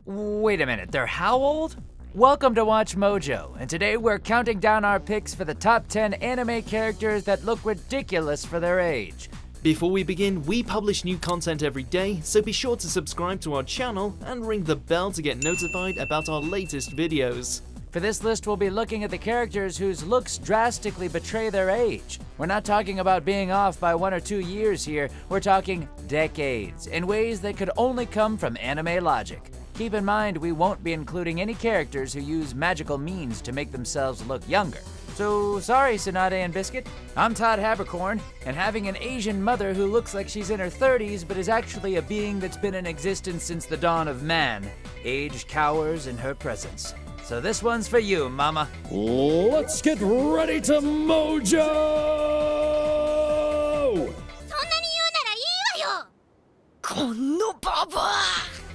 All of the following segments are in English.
Wait a minute, they're how old? Welcome to WatchMojo, and today we're counting down our picks for the top 10 anime characters that look ridiculous for their age. Before we begin, we publish new content every day, so be sure to subscribe to our channel and ring the bell to get notified about our latest videos. For this list, we'll be looking at the characters whose looks drastically betray their age. We're not talking about being off by 1 or 2 years here, we're talking decades, in ways that could only come from anime logic. Keep in mind, we won't be including any characters who use magical means to make themselves look younger. So, sorry, Tsunade and Biscuit. I'm Todd Haberkorn, and having an Asian mother who looks like she's in her 30s but is actually a being that's been in existence since the dawn of man, age cowers in her presence. So this one's for you, Mama. Let's get ready to Mojo!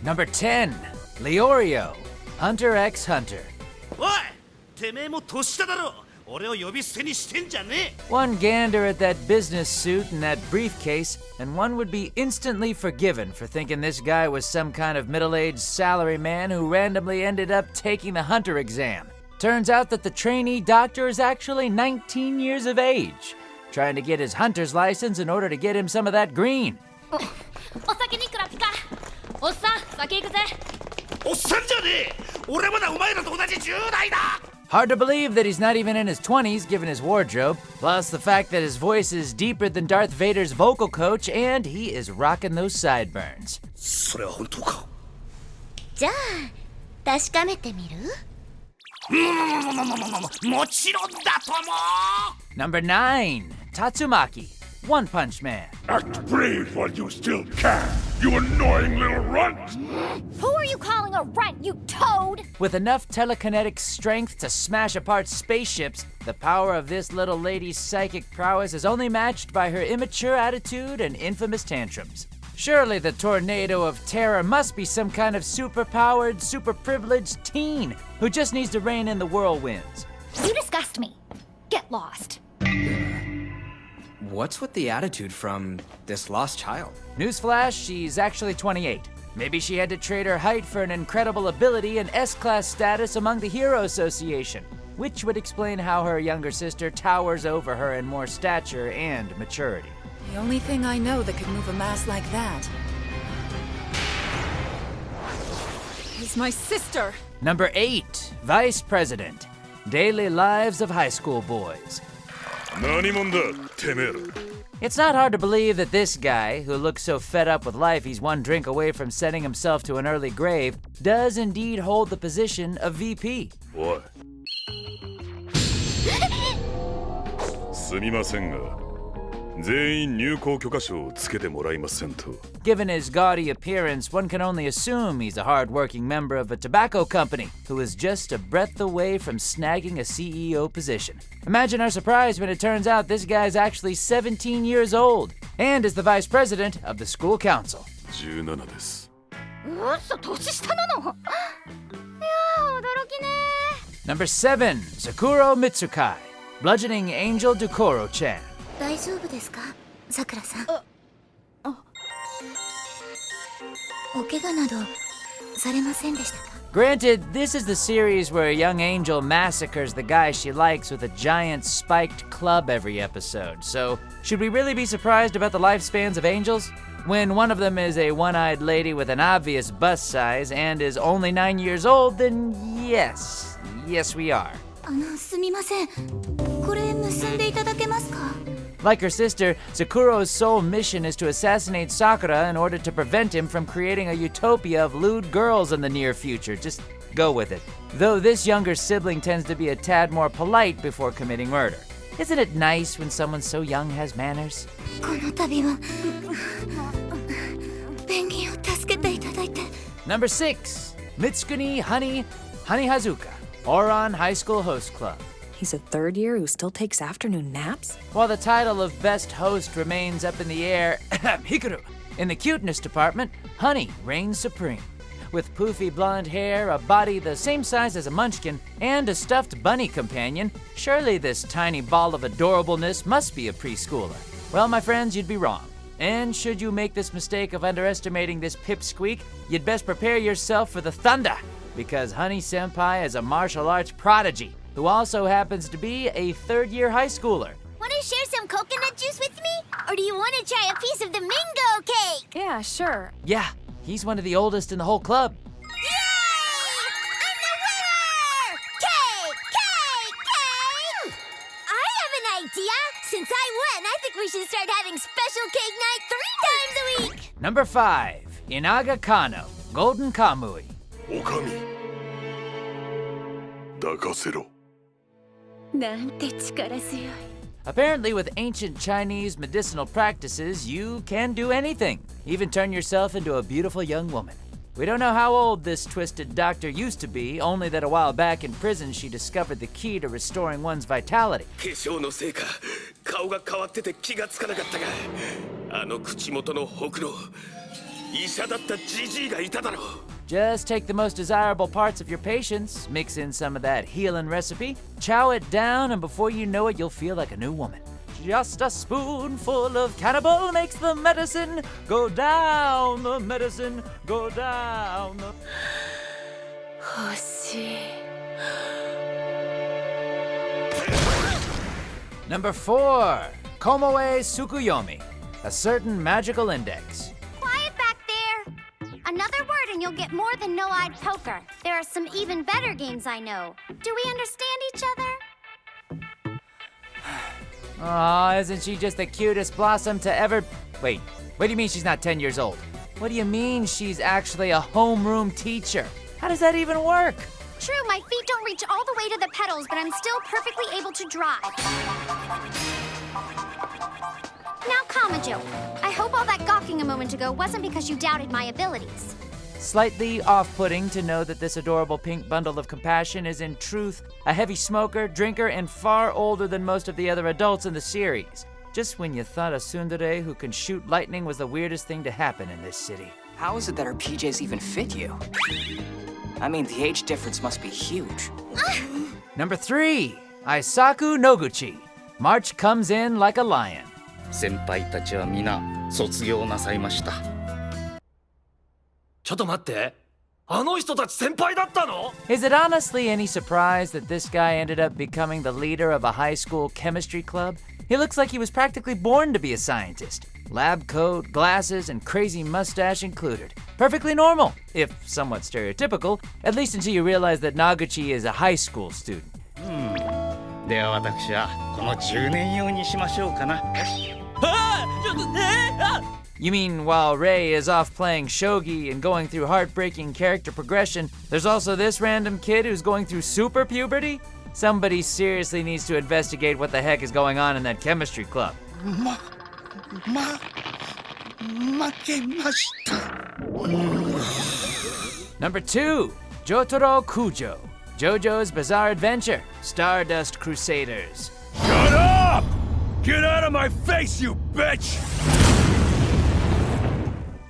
Number 10, Leorio, Hunter x Hunter. おいてめえも年下だろ俺を呼び捨てにしてんじゃねえ One gander at that business suit and that briefcase, and one would be instantly forgiven for thinking this guy was some kind of middle-aged salaryman who randomly ended up taking the Hunter exam. Turns out that the trainee doctor is actually 19 years of age, trying to get his hunter's license in order to get him some of that green. お酒にくらピカおっさん先行くぜおっさんじゃねえ俺まだお前らと同じ10代だ Hard to believe that he's not even in his 20s given his wardrobe, plus the fact that his voice is deeper than Darth Vader's vocal coach and he is rocking those sideburns. それは本当かじゃあ確かめてみるもちろんだとも Number 9, Tatsumaki, One Punch Man. Act brave while you still can, you annoying little runt! Who are you calling a runt, you toad? With enough telekinetic strength to smash apart spaceships, the power of this little lady's psychic prowess is only matched by her immature attitude and infamous tantrums. Surely the tornado of terror must be some kind of super-powered, super-privileged teen who just needs to rein in the whirlwinds. You disgust me. Get lost. What's with the attitude from this lost child? Newsflash, she's actually 28. Maybe she had to trade her height for an incredible ability and S-class status among the Hero Association, which would explain how her younger sister towers over her in more stature and maturity. The only thing I know that could move a mass like that is my sister. Number 8, Vice President, Daily Lives of High School Boys. 何者だ、てめえら It's not hard to believe that this guy, who looks so fed up with life he's one drink away from sending himself to an early grave, does indeed hold the position of VP. おいすみませんが全員入校許可証をつけてもらいませんと Given his gaudy appearance, one can only assume he's a hard-working member of a tobacco company who is just a breath away from snagging a CEO position. Imagine our surprise when it turns out this guy's actually 17 years old and is the vice president of the school council. 17です 嘘年下なのいやー驚きね Number 7, Sakuro Mitsukai, Bludgeoning Angel Dokuro-chan. 大丈夫ですかさくらさんお怪我などされませんでしたか Granted, this is the series where a young angel massacres the guy she likes with a giant spiked club every episode, so should we really be surprised about the lifespans of angels? When one of them is a one-eyed lady with an obvious bust size and is only 9 years old, then yes we are. すみませんこれ結んでいただけますか Like her sister, Sakuro's sole mission is to assassinate Sakura in order to prevent him from creating a utopia of lewd girls in the near future. Just go with it. Though this younger sibling tends to be a tad more polite before committing murder. Isn't it nice when someone so young has manners? この度はペンギンを助けていただいて Number 6, Mitsukuni Haninozuka, Ouran High School Host Club. He's a third year who still takes afternoon naps? While the title of best host remains up in the air, Hikaru, in the cuteness department, Honey reigns supreme. With poofy blonde hair, a body the same size as a munchkin, and a stuffed bunny companion, surely this tiny ball of adorableness must be a preschooler. Well, my friends, you'd be wrong. And should you make this mistake of underestimating this pipsqueak, you'd best prepare yourself for the thunder, because Honey Senpai is a martial arts prodigy who also happens to be a third-year high schooler. Want to share some coconut juice with me? Or do you want to try a piece of the mango cake? Yeah, sure. Yeah, he's one of the oldest in the whole club. Yay! I'm the winner! Cake! Cake! Cake! I have an idea! Since I won, I think we should start having special cake night 3 times a week! Number 5, Inaga Kano, Golden Kamui. おかみ抱かせろなんて力強い。 Apparently, with ancient Chinese medicinal practices, you can do anything, even turn yourself into a beautiful young woman. We don't know how old this twisted doctor used to be, only that a while back in prison she discovered the key to restoring one's vitality. 化粧のせいか顔が変わってて気がつかなかったがあの口元のほくろ医者だったジジイがいただろう Just take the most desirable parts of your patients, mix in some of that healing recipe, chow it down, and before you know it, you'll feel like a new woman. Just a spoonful of cannibal makes the medicine go down, the medicine go down. Number 4, Komoe Tsukuyomi, a certain magical index. Quiet back there! Another word and you'll get more than no-eyed poker. There are some even better games I know. Do we understand each other? Aw, isn't she just the cutest blossom to ever... Wait, what do you mean she's not 10 years old? What do you mean she's actually a homeroom teacher? How does that even work? True, my feet don't reach all the way to the pedals, but I'm still perfectly able to drive. Now, Kamajo, I hope all that gawking a moment ago wasn't because you doubted my abilities. Slightly off-putting to know that this adorable pink bundle of compassion is in truth a heavy smoker, drinker, and far older than most of the other adults in the series. Just when you thought a tsundere who can shoot lightning was the weirdest thing to happen in this city. How is it that her PJs even fit you? I mean, the age difference must be huge. Number 3, Aku Noguchi. March comes in like a lion. 先輩たちは皆卒業なさいましたちょっと待ってあの人たち先輩だったの Is it honestly any surprise that this guy ended up becoming the leader of a high school chemistry club? He looks like he was practically born to be a scientist. Lab coat, glasses, and crazy mustache included. Perfectly normal, if somewhat stereotypical, at least until you realize that Noguchi is a high school student. では私はこの10年用にしましょうかな You mean while Rei is off playing shogi and going through heartbreaking character progression, there's also this random kid who's going through super puberty? Somebody seriously needs to investigate what the heck is going on in that chemistry club. Number 2, Jotaro Kujo, JoJo's Bizarre Adventure, Stardust Crusaders. Shut up! Get out of my face, you bitch!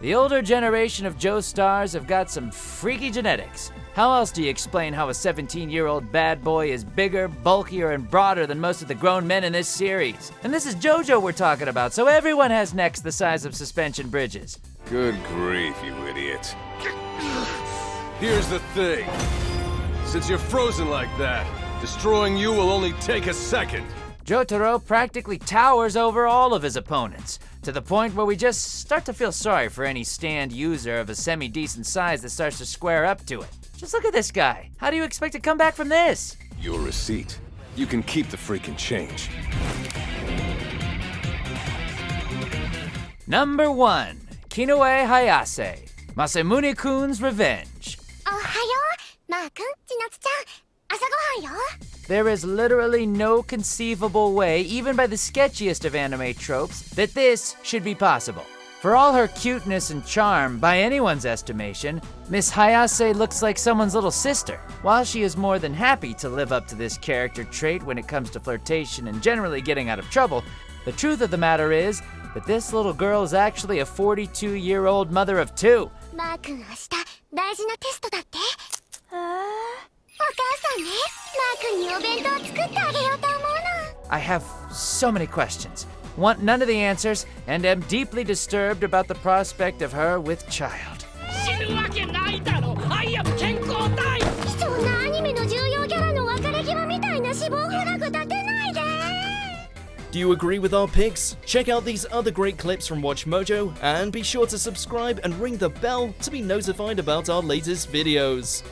The older generation of Joestars have got some freaky genetics. How else do you explain how a 17-year-old bad boy is bigger, bulkier, and broader than most of the grown men in this series? And this is JoJo we're talking about, so everyone has necks the size of suspension bridges. Good grief, you idiot. Here's the thing. Since you're frozen like that, destroying you will only take a second. Jotaro practically towers over all of his opponents, to the point where we just start to feel sorry for any stand user of a semi-decent size that starts to square up to it. Just look at this guy. How do you expect to come back from this? Your receipt. You can keep the freaking change. Number 1, Kinoue Hayase, Masamune-Kun's Revenge. There is literally no conceivable way, even by the sketchiest of anime tropes, that this should be possible. For all her cuteness and charm, by anyone's estimation, Miss Hayase looks like someone's little sister. While she is more than happy to live up to this character trait when it comes to flirtation and generally getting out of trouble, the truth of the matter is that this little girl is actually a 42-year-old mother of 2. I have so many questions. want none of the answers, and am deeply disturbed about the prospect of her with child. そんなアニメの重要キャラの別れ際みたいな死亡フラグ立てないで。 Do you agree with our picks? Check out these other great clips from WatchMojo, and be sure to subscribe and ring the bell to be notified about our latest videos.